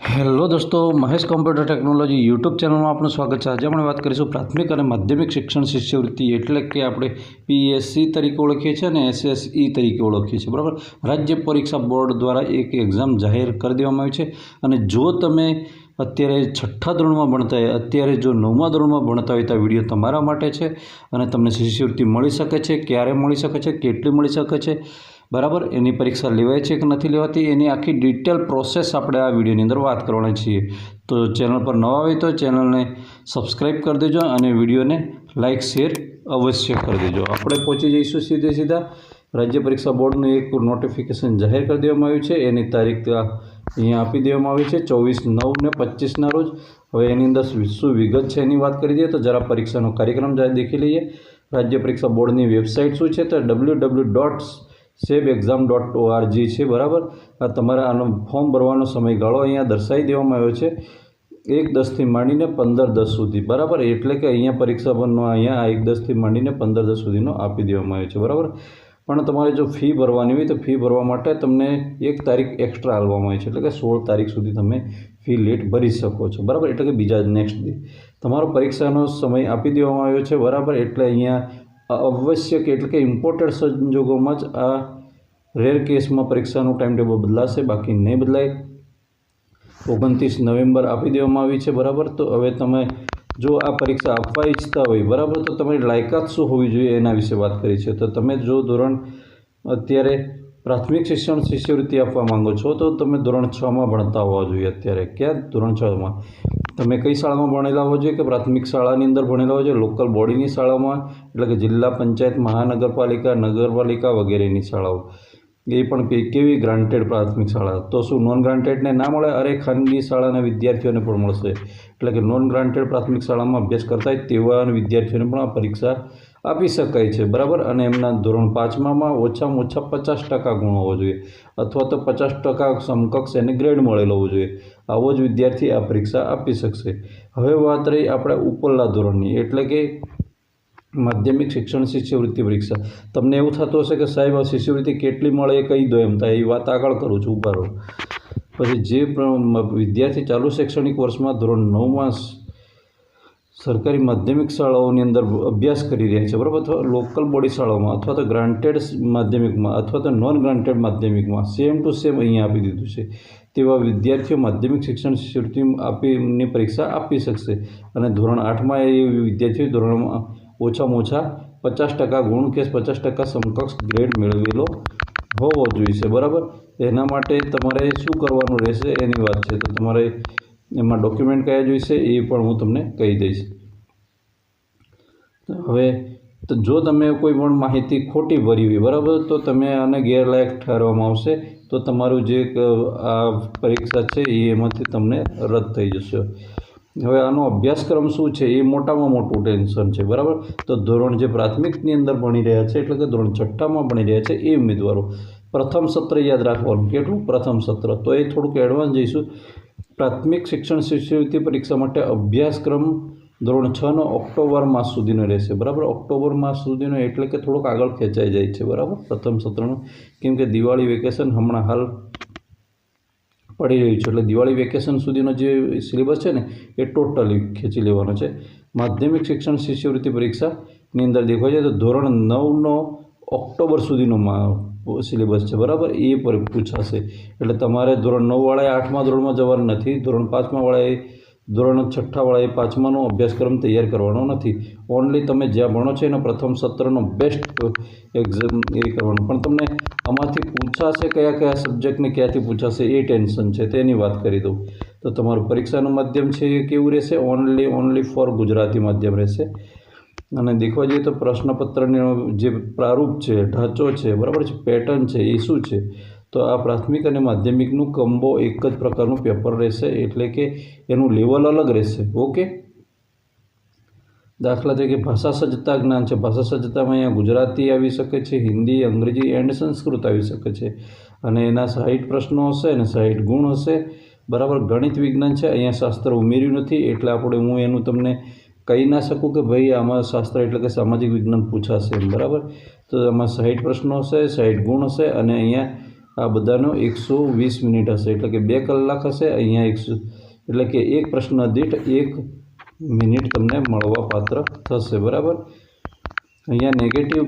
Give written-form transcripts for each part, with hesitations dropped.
Hello દોસ્તો, Mahesh computer technology YouTube ચેનલમાં આપનું સ્વાગત છે। આજે આપણે વાત કરીશું પ્રાથમિક અને માધ્યમિક શિક્ષણ શિષ્યવૃત્તિ, એટલે કે આપણે પીએસસી તરીકે ઓળખીએ છીએ અને એસએસઈ તરીકે ઓળખીએ છીએ, બરાબર। રાજ્ય પરીક્ષા બોર્ડ દ્વારા એક એક્ઝામ જાહેર કરી દેવામાં આવી છે અને જો તમે અત્યારે 6થા ધોરણમાં ભણતા હોય, અત્યારે જો 9મા ધોરણમાં ભણતા હોય તો આ વિડીયો તમારા માટે છે અને તમને શિષ્યવૃત્તિ મળી શકે છે, ક્યારે મળી શકે છે, કેટલી મળી શકે છે, બરાબર। એની પરીક્ષા લેવાય છે કે નથી લેવાતી, એની આખી ડિટેલ પ્રોસેસ આપણે આ વિડીયોની અંદર વાત કરવાના છીએ। તો ચેનલ પર નવા હોય તો ચેનલને સબસ્ક્રાઈબ કરી દેજો અને વિડીયોને લાઇક શેર અવશ્ય કરી દેજો। આપણે પહોંચી જઈશું સીધા રાજ્ય પરીક્ષા બોર્ડનું એક નોટિફિકેશન જાહેર કરી દેવામાં આવ્યું છે। એની તારીખ અહીંયા આપી દેવામાં આવી છે 24/9/25ના રોજ। હવે એની અંદર શું વિગત છે એની વાત કરી દઈએ તો જરા પરીક્ષાનો કાર્યક્રમ દેખી લઈએ। રાજ્ય પરીક્ષા બોર્ડની વેબસાઇટ શું છે તો www.sebexam.org છે, બરાબર। આ તમારા આનો ફોર્મ ભરવાનો સમયગાળો અહીંયા દર્શાવી દેવામાં આવ્યો છે 1/10થી માંડીને 15/10 સુધી, બરાબર। એટલે કે અહીંયા પરીક્ષા પરનો અહીંયા 1/10થી માંડીને 15/10 સુધીનો આપી દેવામાં આવ્યો છે, બરાબર। પણ તમારે જો ફી ભરવાની હોય તો ફી ભરવા માટે તમને 1 તારીખ એક્સ્ટ્રા આપવામાં આવી છે, એટલે કે 16 તારીખ સુધી તમે ફી લેટ ભરી શકો છો, બરાબર। એટલે કે બીજા નેક્સ્ટ ડે તમારો પરીક્ષાનો સમય આપી દેવામાં આવ્યો છે, બરાબર। એટલે અહીંયા આવશ્યક એટલે કે ઇમ્પોર્ટેડ સંજોગોમાં જ આ રેર કેસમાં પરીક્ષાનું ટાઈમ ટેબલ બદલાશે, બાકી નહીં બદલાય। 29 નવેમ્બર આપી દેવામાં આવી છે, બરાબર। તો હવે તમે જો આ પરીક્ષા આપવા ઈચ્છતા હોય, બરાબર, તો તમારી લાયકાત શું હોવી જોઈએ એના વિશે વાત કરી છે। તો તમે જો અત્યારે પ્રાથમિક શિક્ષણ શિષ્યવૃત્તિ આપવા માંગો છો તો તમે ધોરણ 6માં ભણતા હોવા જોઈએ। અત્યારે ક્યાં ધોરણ 6માં તમે કઈ શાળામાં ભણેલા હોવા જોઈએ કે પ્રાથમિક શાળાની અંદર ભણેલા હોવા જોઈએ, લોકલ બોડીની શાળામાં, એટલે કે જિલ્લા પંચાયત, મહાનગરપાલિકા, નગરપાલિકા વગેરેની શાળાઓ, એ પણ કેવી ગ્રાન્ટેડ પ્રાથમિક શાળા। તો શું નોન ગ્રાન્ટેડને ના મળે? અરે ખાનગી શાળાના વિદ્યાર્થીઓને પણ મળશે, એટલે કે નોન ગ્રાન્ટેડ પ્રાથમિક શાળામાં અભ્યાસ કરતા હોય તેવા વિદ્યાર્થીઓને પણ આ પરીક્ષા આપી શકાય છે, બરાબર। અને એમના ધોરણ 5માં ઓછામાં ઓછા 50% ગુણ હોવો જોઈએ અથવા તો 50% સમકક્ષ એને ગ્રેડ મળેલો હોવો જોઈએ। આવો જ વિદ્યાર્થી આ પરીક્ષા આપી શકશે। હવે વાત રહી આપણે ઉપરના ધોરણની, એટલે કે માધ્યમિક શિક્ષણ શિષ્યવૃત્તિ પરીક્ષા। તમને એવું થતું હશે કે સાહેબ આ શિષ્યવૃત્તિ કેટલી મળે એ કહી દો, એમ થાય, એ વાત આગળ કરું છું, ઉભા રહો। પછી જે વિદ્યાર્થી ચાલુ શૈક્ષણિક વર્ષમાં ધોરણ 9માં સરકારી માધ્યમિક શાળાઓની અંદર અભ્યાસ કરી રહ્યા છે, બરાબર, અથવા લોકલ બોડી શાળાઓમાં અથવા તો ગ્રાન્ટેડ માધ્યમિકમાં અથવા તો નોન ગ્રાન્ટેડ માધ્યમિકમાં સેમ ટુ સેમ અહીંયા આપી દીધું છે, તેવા વિદ્યાર્થીઓ માધ્યમિક શિક્ષણ શિષ્યવૃત્તિ આપીની પરીક્ષા આપી શકશે। અને ધોરણ 8માં એ વિદ્યાર્થીઓ ધોરણમાં ઓછામાં ઓછા 50% ગુણ કે 50% સમકક્ષ ગ્રેડ મેળવેલો હોવો જોઈએ, બરાબર। એના માટે તમારે શું કરવાનું રહેશે એની વાત છે। તો તમારે એમાં ડોક્યુમેન્ટ કયા જોઈશે એ પણ હું તમને કહી દઈશ। હવે તો જો તમે કોઈ પણ માહિતી ખોટી ભરી હોય, બરાબર, તો તમે આને ગેરલાયક ઠારવામાં આવશે, તો તમારું જે આ પરીક્ષા છે એ એમાંથી તમને રદ થઈ જશે। હવે આનો અભ્યાસક્રમ શું છે એ મોટામાં મોટું ટેન્શન છે, બરાબર। તો ધોરણ જે પ્રાથમિકની અંદર ભણી રહ્યા છે, એટલે કે ધોરણ 6માં ભણી રહ્યા છે એ ઉમેદવારો પ્રથમ સત્ર યાદ રાખવાનું। કેટલું? પ્રથમ સત્ર। તો એ થોડુંક એડવાન્સ જઈશું। પ્રાથમિક શિક્ષણ શિષ્યવૃત્તિ પરીક્ષા માટે અભ્યાસક્રમ ધોરણ 6નો ઓક્ટોબર માસ સુધીનો રહેશે, બરાબર। ઓક્ટોબર માસ સુધીનો એટલે કે થોડુંક આગળ ખેંચાઈ જાય છે, બરાબર, પ્રથમ સત્રનું, કેમ કે દિવાળી વેકેશન હમણાં હાલ પડી રહ્યું છે, એટલે દિવાળી વેકેશન સુધીનો જે સિલેબસ છે ને એ ટોટલી ખેંચી લેવાનો છે। માધ્યમિક શિક્ષણ શિષ્યવૃત્તિ પરીક્ષાની અંદર દેખવા જાય તો ધોરણ 9નો ઓક્ટોબર સુધીનો સિલેબસ છે, બરાબર, એ પર પૂછાશે। એટલે તમારે ધોરણ 9વાળાએ 8મા ધોરણમાં જવાનું નથી, ધોરણ 5માવાળાએ ધોરણ 6વાળાએ 5માનો અભ્યાસક્રમ તૈયાર કરવાનો નથી। ઓનલી તમે જ્યાં ભણો છો એનો પ્રથમ સત્રનો બેસ્ટ એક્ઝામ એ કરવાનું। પણ તમને આમાંથી પૂછાશે કયા સબ્જેક્ટને ક્યાંથી પૂછાશે એ ટેન્શન છે, તેની વાત કરી દઉં તો તમારું પરીક્ષાનું માધ્યમ છે એ કેવું રહેશે? ઓનલી ફોર ગુજરાતી માધ્યમ રહેશે। અને દેખવા જઈએ તો પ્રશ્નપત્રનો જે પ્રારૂપ છે, ઢાંચો છે, બરાબર છે, પેટર્ન છે, એ શું છે? તો આ પ્રાથમિક અને માધ્યમિકનું કમ્બો એક જ પ્રકારનું પેપર રહેશે, એટલે કે એનું લેવલ અલગ રહેશે, ઓકે। દાખલા તરીકે ભાષા સજ્જતા જ્ઞાન છે, ભાષા સજ્જતામાં અહીંયા ગુજરાતી આવી શકે છે, હિન્દી, અંગ્રેજી એન્ડ સંસ્કૃત આવી શકે છે, અને એના 60 પ્રશ્નો હશે અને 60 ગુણ હશે, બરાબર। ગણિત વિજ્ઞાન છે, અહીંયા શાસ્ત્ર ઉમેર્યું નથી, એટલે હું એનું તમને કહી ના શકું કે ભાઈ આમાં શાસ્ત્ર એટલે કે સામાજિક વિજ્ઞાન પૂછાશે, બરાબર। તો આમાં 60 પ્રશ્નો હશે, 60 ગુણ હશે, અને અહીંયા આ બધાનો 120 મિનિટ હશે, એટલે કે 2 કલાક હશે. અહીંયા એટલે કે એક પ્રશ્ન દીઠ 1 મિનિટ તમને મળવાપાત્ર થશે. બરાબર. અહીંયા નેગેટિવ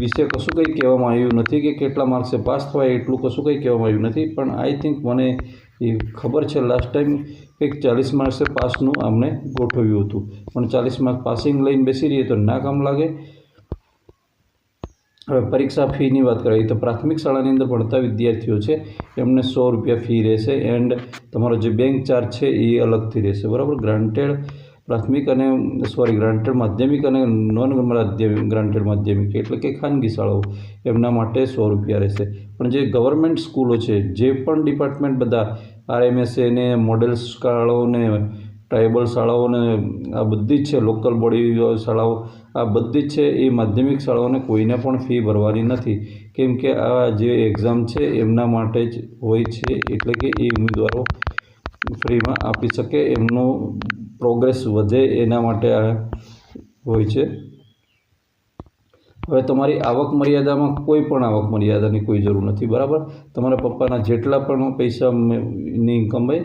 વિશે કશું કંઈ કહેવામાં આવ્યું નથી કે કેટલા માર્ક્સે પાસ થવાય, એટલું કશું કંઈ કહેવામાં આવ્યું નથી. પણ આઈ થિંક મને એ ખબર છે લાસ્ટ ટાઈમ કંઈક 40 માર્ક્સે પાસનું આમને ગોઠવ્યું હતું, પણ 40 માર્ક પાસિંગ લઈને બેસી રહીએ તો ના કામ લાગે. હવે પરીક્ષા ફીની વાત કરીએ તો પ્રાથમિક શાળાની અંદર ભણતા વિદ્યાર્થીઓ છે એમને 100 રૂપિયા ફી રહેશે. એન્ડ તમારો જે બેંક ચાર્જ છે એ અલગથી રહેશે. બરાબર. ગ્રાન્ટેડ માધ્યમિક અને નોન ગ્રાન્ટેડ માધ્યમિક એટલે કે ખાનગી શાળાઓ એમના માટે 100 રૂપિયા રહેશે. પણ જે ગવર્મેન્ટ સ્કૂલો છે, જે પણ ડિપાર્ટમેન્ટ બધા RMSA ને મોડેલ શાળાઓને ટ્રાઇબલ શાળાઓને આ બધી જ છે, લોકલ બોડી શાળાઓ આ બધી જ છે, એ માધ્યમિક શાળાઓને કોઈને પણ ફી ભરવાની નથી. કેમ કે આ જે એક્ઝામ છે એમના માટે જ હોય છે, એટલે કે એ ઉમેદવારો ફ્રીમાં આપી શકે, એમનો પ્રોગ્રેસ વધે એના માટે આ હોય છે. હવે તમારી આવક મર્યાદામાં કોઈ પણ આવક મર્યાદાની કોઈ જરૂર નથી. બરાબર. તમારા પપ્પાના જેટલા પણ પૈસાની ઇન્કમ હોય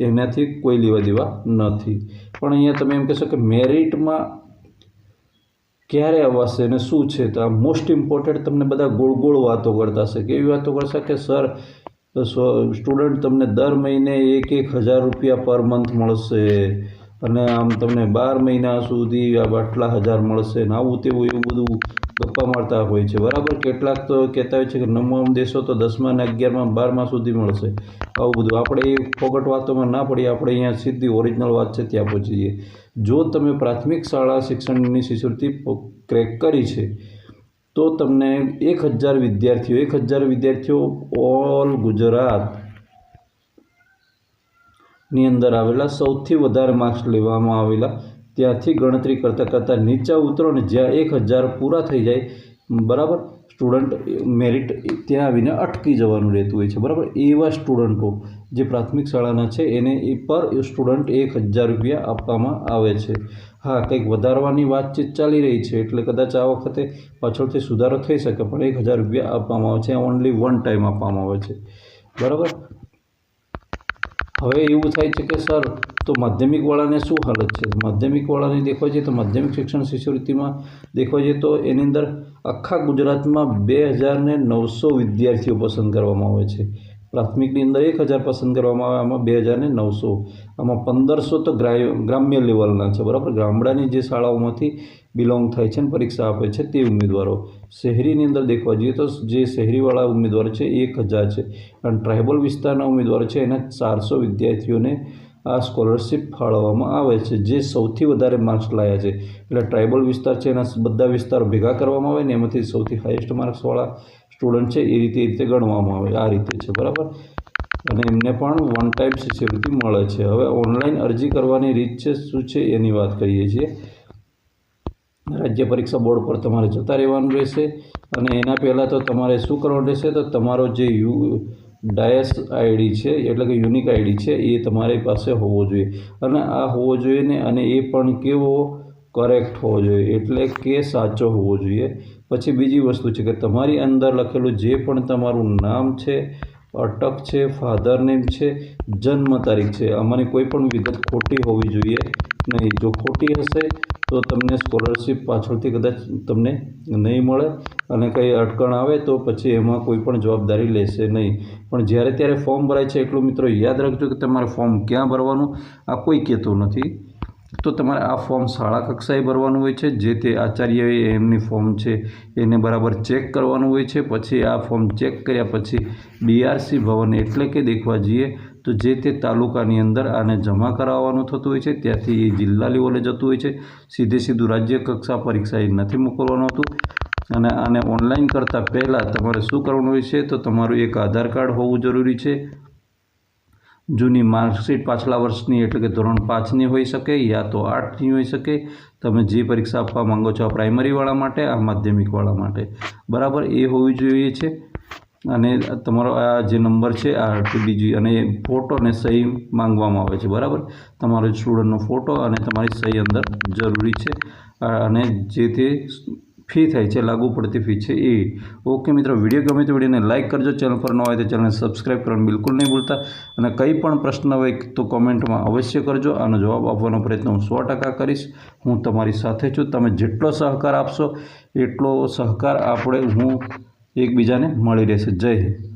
એનાથી કોઈ લેવા દેવા નથી. પણ અહીંયા તમે એમ કહેશો કે મેરિટમાં ક્યારે અવાશે અને શું છે, તો આ મોસ્ટ ઇમ્પોર્ટન્ટ તમને બધા ગોળ ગોળ વાતો કરતા હશે. કેવી વાતો કરશે કે સર સ્ટુડન્ટ તમને દર મહિને 1,000 રૂપિયા પર મંથ મળશે અને આમ તમને 12 મહિના સુધી આટલા હજાર મળશે ને આવું તેવું એવું બધું ગપ્પા મારતા હોય છે. બરાબર. કેટલાક તો કહેતા હોય છે કે 9મા દેશો તો 10મા ને 11મા 12મા સુધી મળશે. આવું બધું આપણે એ ફોગટ વાતોમાં ના પડીએ. આપણે અહીંયા સીધી ઓરિજિનલ વાત છે ત્યાં પહોંચી જઈએ. જો તમે પ્રાથમિક શાળા શિક્ષણની શિષ્યવૃત્તિ ક્રેક કરી છે તો તમને 1,000 વિદ્યાર્થીઓ ઓલ ગુજરાતની અંદર આવેલા સૌથી વધારે માર્ક્સ લેવામાં આવેલા ત્યાંથી ગણતરી કરતાં નીચા ઉતરો ને જ્યાં 1,000 પૂરા થઈ જાય, બરાબર, સ્ટુડન્ટ મેરિટ ત્યાં આવીને અટકી જવાનું રહેતું હોય છે. બરાબર. એવા સ્ટુડન્ટો જે પ્રાથમિક શાળાના છે એને પર સ્ટુડન્ટ 1,000 રૂપિયા આપવામાં આવે છે. હા, કંઈક વધારવાની વાતચીત ચાલી રહી છે એટલે કદાચ આ વખતે પાછળથી સુધારો થઈ શકે, પણ 1,000 રૂપિયા આપવામાં આવે છે. ઓનલી 1 ટાઈમ આપવામાં આવે છે. બરાબર. હવે એવું થાય છે કે સર તો માધ્યમિકવાળાને શું હાલત છે? માધ્યમિકવાળાને દેખવા જઈએ તો માધ્યમિક શિક્ષણ શિષ્યવૃત્તિમાં દેખવા જઈએ તો એની અંદર આખા ગુજરાતમાં 2,900 વિદ્યાર્થીઓ પસંદ કરવામાં આવે છે. પ્રાથમિકની અંદર 1,000 પસંદ કરવામાં આવે, આમાં 2,900, આમાં 1,500 તો ગ્રામ્ય લેવલના છે. બરાબર. ગામડાની જે શાળાઓમાંથી બિલોંગ થાય છે અને પરીક્ષા આપે છે તે ઉમેદવારો. શહેરીની અંદર દેખવા જઈએ તો જે શહેરીવાળા ઉમેદવારો છે 1,000 છે અને ટ્રાઇબલ વિસ્તારના ઉમેદવારો છે એના 400 વિદ્યાર્થીઓને આ સ્કોલરશિપ ફાળવવામાં આવે છે જે સૌથી વધારે માર્ક્સ લાવ્યા છે. એટલે ટ્રાઇબલ વિસ્તાર છે એના બધા વિસ્તારો ભેગા કરવામાં આવે ને એમાંથી સૌથી હાઈએસ્ટ માર્ક્સવાળા સ્ટુડન્ટ છે એ રીતે ગણવામાં આવે. આ રીતે છે. બરાબર. અને એમને પણ 1 ટાઈમ શિષ્યવૃત્તિ મળે છે. હવે ઓનલાઈન અરજી કરવાની રીત છે શું છે એની વાત કરીએ છીએ. રાજ્ય પરીક્ષા બોર્ડ પર તમારે જતા રહેવાનું રહેશે અને એના પહેલાં તો તમારે શું કરવાનું રહેશે, તો તમારો જે ડાયસ આઈડી છે એટલે કે યુનિક આઈડી છે એ તમારી પાસે હોવો જોઈએ અને આ હોવો જોઈએ ને, અને એ પણ કેવો કરેક્ટ હોવો જોઈએ એટલે કે સાચો હોવો જોઈએ. પછી બીજી વસ્તુ છે કે તમારી અંદર લખેલું જે પણ તમારું નામ છે, અટક છે, ફાધર નેમ છે, જન્મ તારીખ છે, આમાંની કોઈ પણ વિગત ખોટી હોવી જોઈએ નહીં. જો ખોટી હશે તો તમને સ્કોલરશિપ પાછળથી કદાચ તમને નહીં મળે અને કંઈ અટકણ આવે તો પછી એમાં કોઈ પણ જવાબદારી લેશે નહીં. પણ જ્યારે ત્યારે ફોર્મ ભરાય છે એટલું મિત્રો યાદ રાખજો કે તમારે ફોર્મ ક્યાં ભરવાનું આ કોઈ કહેતું નથી. તો તમારે આ ફોર્મ શાળા કક્ષાએ ભરવાનું હોય છે. જે તે આચાર્યએ એમની ફોર્મ છે એને બરાબર ચેક કરવાનું હોય છે. પછી આ ફોર્મ ચેક કર્યા પછી BRC ભવન એટલે કે દેખવા જઈએ તો જે તે તાલુકાની અંદર આને જમા કરાવવાનું થતું હોય છે. ત્યાંથી એ જિલ્લા લેવલે જતું હોય છે. સીધું રાજ્ય કક્ષા પરીક્ષા એ નથી મોકલવાનું હતું. અને આને ઓનલાઈન કરતાં પહેલાં તમારે શું કરવાનું હોય છે, તો તમારું એક આધાર કાર્ડ હોવું જરૂરી છે. જૂની માર્કશીટ પાછલા વર્ષની એટલે કે ધોરણ 5ની હોઈ શકે યા તો 8ની હોઈ શકે. તમે જે પરીક્ષા આપવા માંગો છો, આ પ્રાઇમરીવાળા માટે, આ માધ્યમિકવાળા માટે, બરાબર, એ હોવી જોઈએ છે. અને તમારો આ જે નંબર છે આ બીજી, અને ફોટો ને સહી માંગવામાં આવે છે. બરાબર. તમારો સ્ટુડન્ટનો ફોટો અને તમારી સહી અંદર જરૂરી છે. અને જે તે ફી થાય છે, લાગુ પડતી ફી છે એ. ઓકે મિત્રો, વિડીયો ગમે તો વિડીયોને લાઇક કરજો, ચેનલ પર ન હોય તો ચેનલને સબસ્ક્રાઈબ કરવાનું બિલકુલ નહીં ભૂલતા, અને કંઈ પણ પ્રશ્ન હોય તો કોમેન્ટમાં અવશ્ય કરજો. આનો જવાબ આપવાનો પ્રયત્ન હું 100% કરીશ. હું તમારી સાથે છું. તમે જેટલો સહકાર આપશો એટલો સહકાર હું એકબીજાને મળી રહેશે. જય હિન્દ.